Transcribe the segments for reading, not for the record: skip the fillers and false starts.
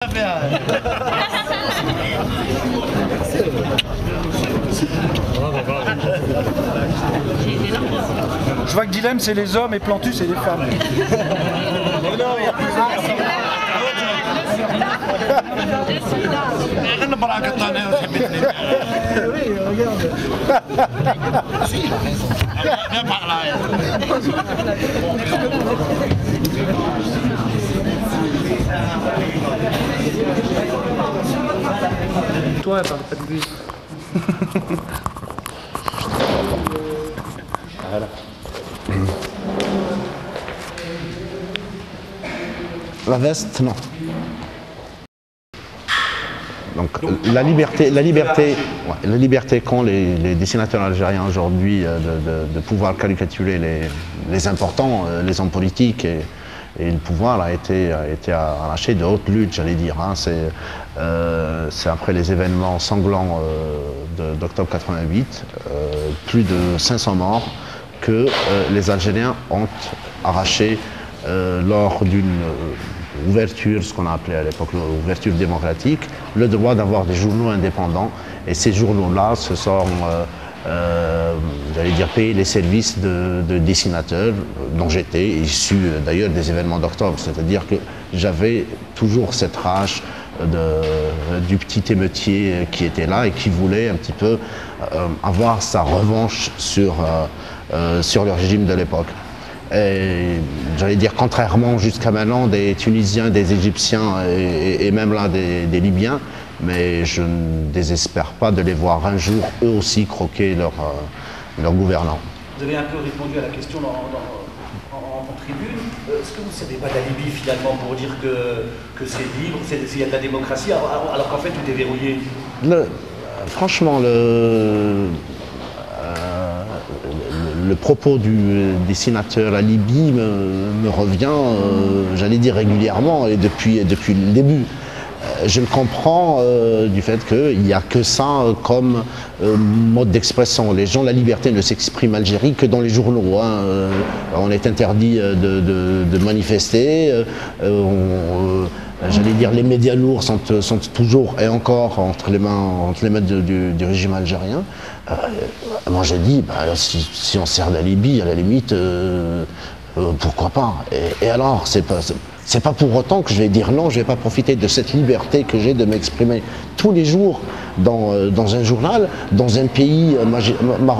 Je vois que Dilemme c'est les hommes et Plantus c'est les femmes. Oui, regarde. Viens par là. Toi, parle pas de lui. Voilà. La veste, non. Donc la liberté qu'ont les dessinateurs algériens aujourd'hui de pouvoir caricaturer les importants, les hommes politiques et le pouvoir a été arraché de haute lutte, j'allais dire. Hein. C'est après les événements sanglants d'octobre 88, plus de 500 morts, que les Algériens ont arraché lors d'une ouverture, ce qu'on a appelé à l'époque l'ouverture démocratique, le droit d'avoir des journaux indépendants. Et ces journaux-là se sont, j'allais dire, payés les services de dessinateurs dont j'étais, issu d'ailleurs des événements d'octobre. C'est-à-dire que j'avais toujours cette rage du petit émeutier qui était là et qui voulait un petit peu avoir sa revanche sur le régime de l'époque. Et j'allais dire, contrairement jusqu'à maintenant des Tunisiens, des Égyptiens et même là des Libyens, mais je ne désespère pas de les voir un jour eux aussi croquer leur gouvernant. Vous avez un peu répondu à la question en tribune. Est-ce que vous ne savez pas d'alibi finalement pour dire que c'est libre, s'il y a de la démocratie, alors qu'en fait tout est verrouillé? Franchement, le propos du dessinateur à Libye me revient, j'allais dire régulièrement, et depuis le début. Je le comprends du fait qu'il n'y a que ça comme mode d'expression. Les gens, la liberté ne s'exprime en Algérie que dans les journaux. Hein. On est interdit de manifester. J'allais dire, les médias lourds sont toujours et encore entre les mains du régime algérien. Moi je dis, si on sert d'alibi, à la limite, pourquoi pas. Et alors, c'est pas pour autant que je vais dire non, je vais pas profiter de cette liberté que j'ai de m'exprimer tous les jours dans un journal, dans un pays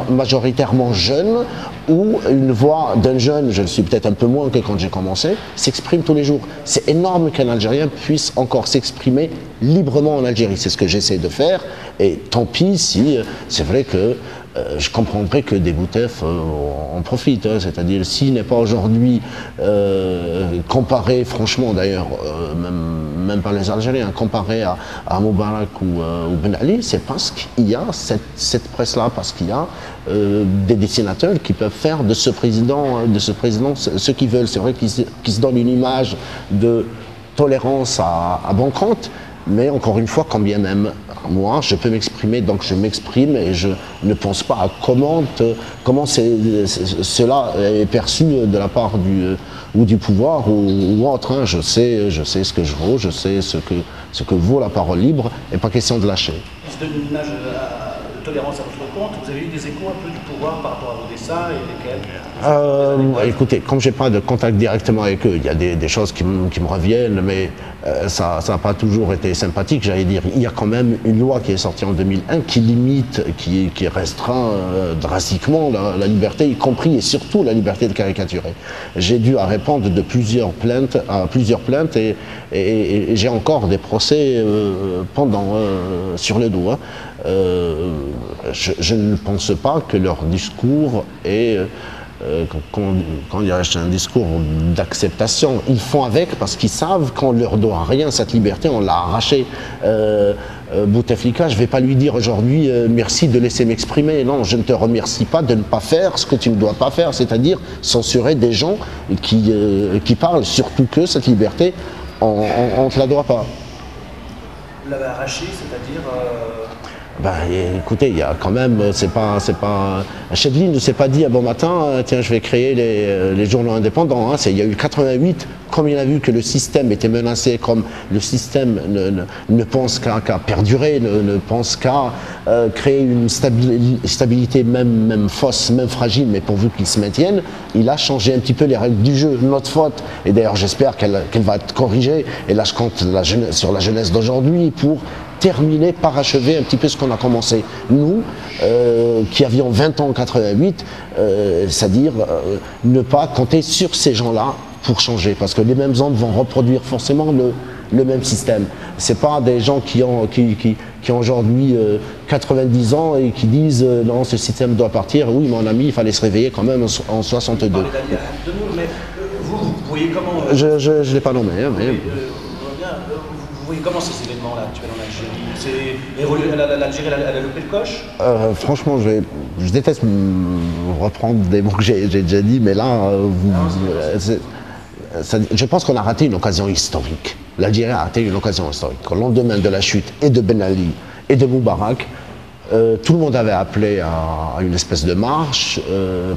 majoritairement jeune, où une voix d'un jeune, je le suis peut-être un peu moins que quand j'ai commencé, s'exprime tous les jours. C'est énorme qu'un Algérien puisse encore s'exprimer librement en Algérie. C'est ce que j'essaie de faire, et tant pis si c'est vrai que je comprendrais que des Boutefs en profitent, hein. C'est-à-dire s'il n'est pas aujourd'hui comparé, franchement d'ailleurs, même par les Algériens, comparé à Moubarak ou Ben Ali, c'est parce qu'il y a cette presse-là, parce qu'il y a des dessinateurs qui peuvent faire de ce président ce qu'ils veulent. C'est vrai qu'ils se donnent une image de tolérance à bon compte, mais encore une fois, quand bien même moi, je peux m'exprimer, donc je m'exprime et je ne pense pas à comment cela est perçu de la part du pouvoir ou autre. Hein. Je sais ce que je vaux, je sais ce que vaut la parole libre, et pas question de lâcher. Il se donne une image de tolérance à votre compte. Vous avez eu des échos un peu du pouvoir par rapport à vos dessins et lesquels? Écoutez, comme j'ai pas de contact directement avec eux, il y a des choses qui me reviennent, mais ça n'a pas toujours été sympathique, j'allais dire. Il y a quand même une loi qui est sortie en 2001 qui limite, qui restreint drastiquement la liberté, y compris et surtout la liberté de caricaturer. J'ai dû répondre de plusieurs plaintes et j'ai encore des procès pendant sur le dos. Hein. Je ne pense pas que leur discours est quand dirais-je, un discours d'acceptation. Ils font avec parce qu'ils savent qu'on ne leur doit rien, cette liberté, on l'a arrachée. Bouteflika, je ne vais pas lui dire aujourd'hui merci de laisser m'exprimer. Non, je ne te remercie pas de ne pas faire ce que tu ne dois pas faire, c'est-à-dire censurer des gens qui parlent, surtout que cette liberté, on ne te la doit pas. Vous l'avez arrachée, c'est-à-dire Ben, écoutez, il y a quand même, c'est pas, Chedli ne s'est pas dit un bon matin, tiens, je vais créer les journaux indépendants. Hein. Il y a eu 88, comme il a vu que le système était menacé, comme le système ne pense qu'à perdurer, ne pense qu'à créer une stabilité même fausse, même fragile, mais pourvu qu'il se maintienne, il a changé un petit peu les règles du jeu. Notre faute, et d'ailleurs j'espère qu'elle va être corrigée, et là je compte sur la jeunesse d'aujourd'hui pour terminer, parachever un petit peu ce qu'on a commencé. Nous, qui avions 20 ans en 88, c'est-à-dire ne pas compter sur ces gens-là pour changer, parce que les mêmes hommes vont reproduire forcément le même système. C'est pas des gens qui ont aujourd'hui 90 ans et qui disent non, ce système doit partir. Oui, mon ami, il fallait se réveiller quand même en 62. Vous voyez comment... Je ne l'ai pas nommé, hein, mais... Vous voyez comment ces événements-là actuels en Algérie, l'Algérie, elle a loupé le coche? Franchement, je déteste reprendre des mots que j'ai déjà dit, mais là, je pense qu'on a raté une occasion historique. L'Algérie a raté une occasion historique. Au lendemain de la chute et de Ben Ali et de Moubarak, tout le monde avait appelé à une espèce de marche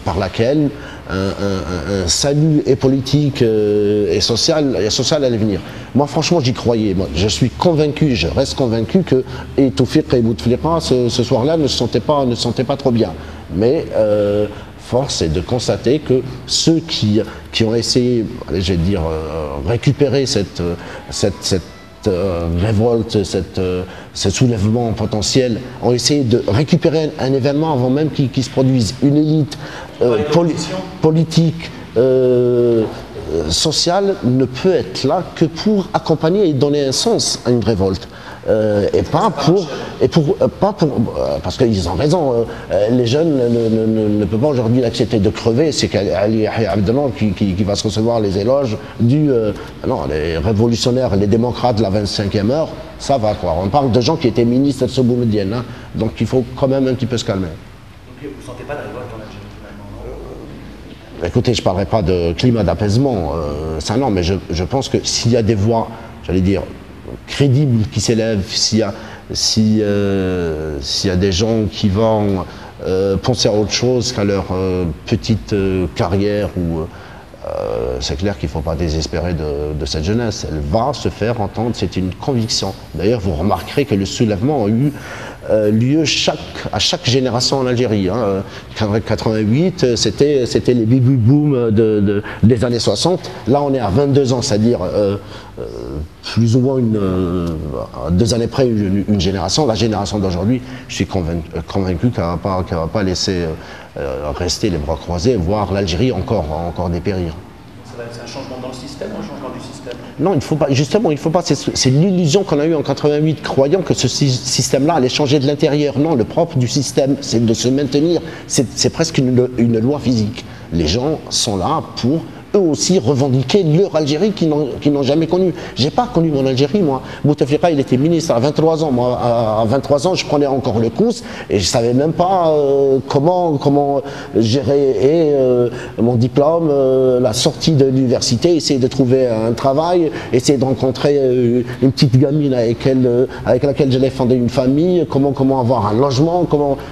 par laquelle un salut et politique et social allait venir. Moi, franchement, j'y croyais. Moi, je suis convaincu, je reste convaincu que Toufik et Bouteflika, ce soir-là, ne se sentaient pas trop bien. Mais force est de constater que ceux qui ont essayé, je vais dire, récupérer cette révolte, ce soulèvement potentiel, ont essayé de récupérer un événement avant même qu'il se produise. Une élite politique, sociale ne peut être là que pour accompagner et donner un sens à une révolte. Et pas pour parce qu'ils ont raison, les jeunes ne peuvent pas aujourd'hui accepter de crever. C'est Ali Abdellah qui va se recevoir les éloges non, les révolutionnaires, les démocrates de la 25e heure, ça va quoi. On parle de gens qui étaient ministres de Soboumedienne, hein, donc il faut quand même un petit peu se calmer. Donc vous ne sentez pas de révolte en Algérie finalement, non? Écoutez, je ne parlerai pas de climat d'apaisement, ça non, mais je pense que s'il y a des voix, j'allais dire, crédibles qui s'élèvent, s'il y a des gens qui vont penser à autre chose qu'à leur petite carrière, c'est clair qu'il ne faut pas désespérer de cette jeunesse. Elle va se faire entendre, c'est une conviction. D'ailleurs, vous remarquerez que le soulèvement a eu lieu à chaque génération en Algérie. Hein. 88, c'était les baby boom des années 60. Là, on est à 22 ans, c'est-à-dire plus ou moins 2 années près une génération. La génération d'aujourd'hui, je suis convaincu qu'elle ne va pas laisser rester les bras croisés, voir l'Algérie encore dépérir. C'est un changement dans le système ou un changement du système? Non, il faut pas. Justement, il faut pas. C'est l'illusion qu'on a eue en 88, croyant que ce système-là allait changer de l'intérieur. Non, le propre du système, c'est de se maintenir. C'est presque une loi physique. Les gens sont là pour eux aussi revendiquer leur Algérie qu'ils n'ont jamais connue. J'ai pas connu mon Algérie, moi. Bouteflika, il était ministre à 23 ans. Moi, à 23 ans, je prenais encore le COUS et je savais même pas comment gérer mon diplôme, la sortie de l'université, essayer de trouver un travail, essayer de rencontrer une petite gamine avec laquelle j'allais fonder une famille, comment avoir un logement,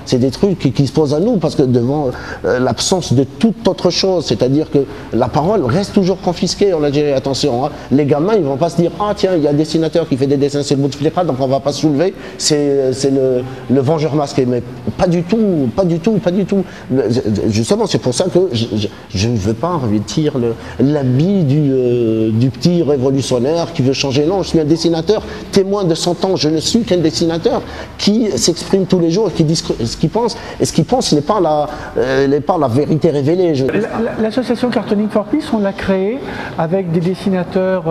c'est des trucs qui se posent à nous parce que devant l'absence de toute autre chose, c'est-à-dire que la parole reste toujours confisquée en Algérie, attention. Hein. Les gamins, ils vont pas se dire ah tiens, il y a un dessinateur qui fait des dessins sur le Bouteflika, donc on va pas se soulever, c'est le vengeur masqué. Mais pas du tout. Justement, c'est pour ça que je ne veux pas revêtir l'habit du petit révolutionnaire qui veut changer. Non, je suis un dessinateur témoin de son temps. Je ne suis qu'un dessinateur qui s'exprime tous les jours et qui dit ce qu'il pense. Et ce qu'il pense n'est pas la vérité révélée. L'association Cartooning for Peace, on l'a créée avec des dessinateurs,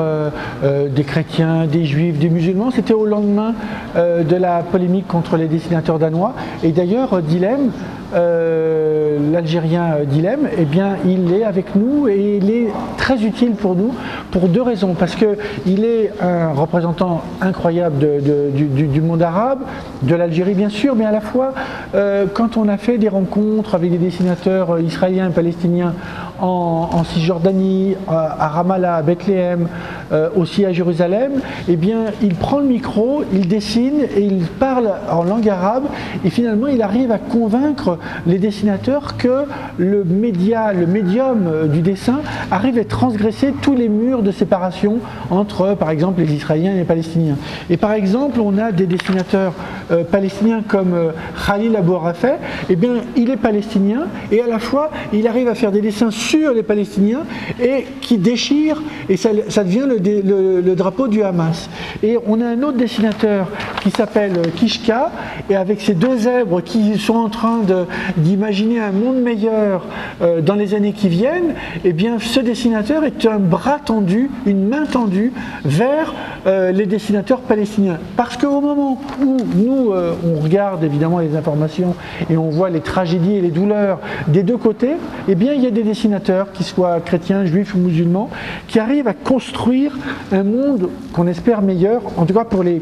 des chrétiens, des juifs, des musulmans. C'était au lendemain de la polémique contre les dessinateurs danois. Et d'ailleurs, Dilem, l'Algérien Dilem, eh bien, il est avec nous et il est très utile pour nous pour 2 raisons. Parce qu'il est un représentant incroyable du monde arabe, de l'Algérie bien sûr, mais à la fois, quand on a fait des rencontres avec des dessinateurs israéliens et palestiniens en Cisjordanie, à Ramallah, à Bethléem, aussi à Jérusalem, eh bien, il prend le micro, il dessine et il parle en langue arabe et finalement il arrive à convaincre les dessinateurs que le médium du dessin arrive à transgresser tous les murs de séparation entre, par exemple, les Israéliens et les Palestiniens. Et par exemple, on a des dessinateurs palestiniens comme Khalil Abou Rafeh, eh bien, il est palestinien et à la fois, il arrive à faire des dessins sur les Palestiniens et qui déchirent, et ça devient le drapeau du Hamas. Et on a un autre dessinateur qui s'appelle Kishka, et avec ces deux zèbres qui sont en train d'imaginer un monde meilleur dans les années qui viennent, eh bien, ce dessinateur est un bras tendu, une main tendue vers les dessinateurs palestiniens. Parce qu'au moment où nous, on regarde évidemment les informations et on voit les tragédies et les douleurs des deux côtés, eh bien, il y a des dessinateurs, qu'ils soient chrétiens, juifs ou musulmans, qui arrivent à construire un monde qu'on espère meilleur, en tout cas pour les...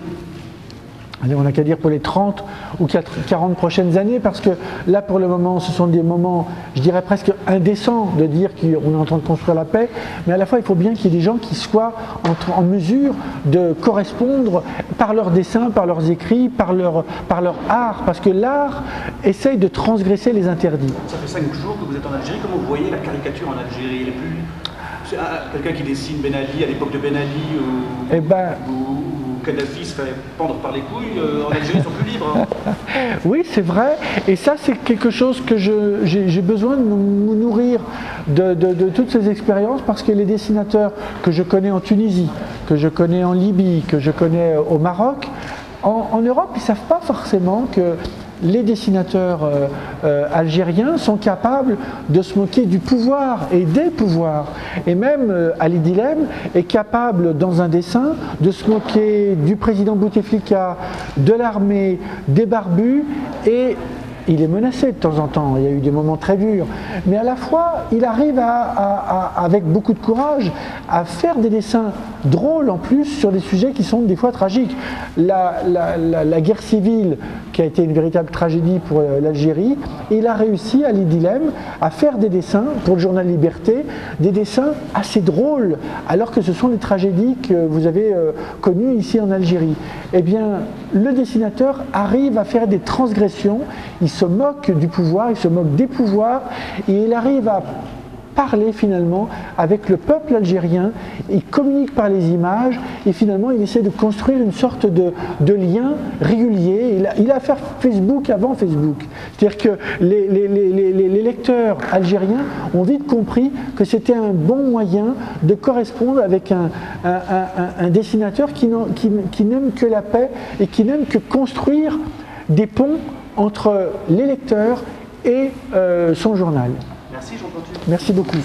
on n'a qu'à dire pour les 30 ou 40 prochaines années, parce que là, pour le moment, ce sont des moments, je dirais presque indécents de dire qu'on est en train de construire la paix, mais à la fois, il faut bien qu'il y ait des gens qui soient en mesure de correspondre par leurs dessins, par leurs écrits, par leur art, parce que l'art essaye de transgresser les interdits. Ça fait 5 jours que vous êtes en Algérie. Comment vous voyez la caricature en Algérie? Elle est plus... Quelqu'un qui dessine Ben Ali à l'époque de Ben Ali ou Kadhafi se fait pendre par les couilles, en Algérie ils sont plus libres. Hein. Oui, c'est vrai, et ça c'est quelque chose que j'ai besoin de me nourrir de toutes ces expériences, parce que les dessinateurs que je connais en Tunisie, que je connais en Libye, que je connais au Maroc, en Europe, ils ne savent pas forcément que les dessinateurs algériens sont capables de se moquer du pouvoir et des pouvoirs. Et même Ali Dilem est capable, dans un dessin, de se moquer du président Bouteflika, de l'armée, des barbus, et il est menacé de temps en temps, il y a eu des moments très durs, mais à la fois il arrive avec beaucoup de courage à faire des dessins drôles en plus sur des sujets qui sont des fois tragiques. La guerre civile qui a été une véritable tragédie pour l'Algérie, il a réussi, Ali Dilem, à faire des dessins pour le journal Liberté, des dessins assez drôles, alors que ce sont des tragédies que vous avez connues ici en Algérie. Eh bien, le dessinateur arrive à faire des transgressions, il se moque du pouvoir, il se moque des pouvoirs, et il arrive à parler finalement avec le peuple algérien, il communique par les images, et finalement il essaie de construire une sorte de lien régulier. Il a affaire Facebook avant Facebook. C'est-à-dire que les lecteurs algériens ont vite compris que c'était un bon moyen de correspondre avec un dessinateur qui n'aime que la paix et qui n'aime que construire des ponts entre les lecteurs et son journal. Merci Jean Cantu. Merci beaucoup.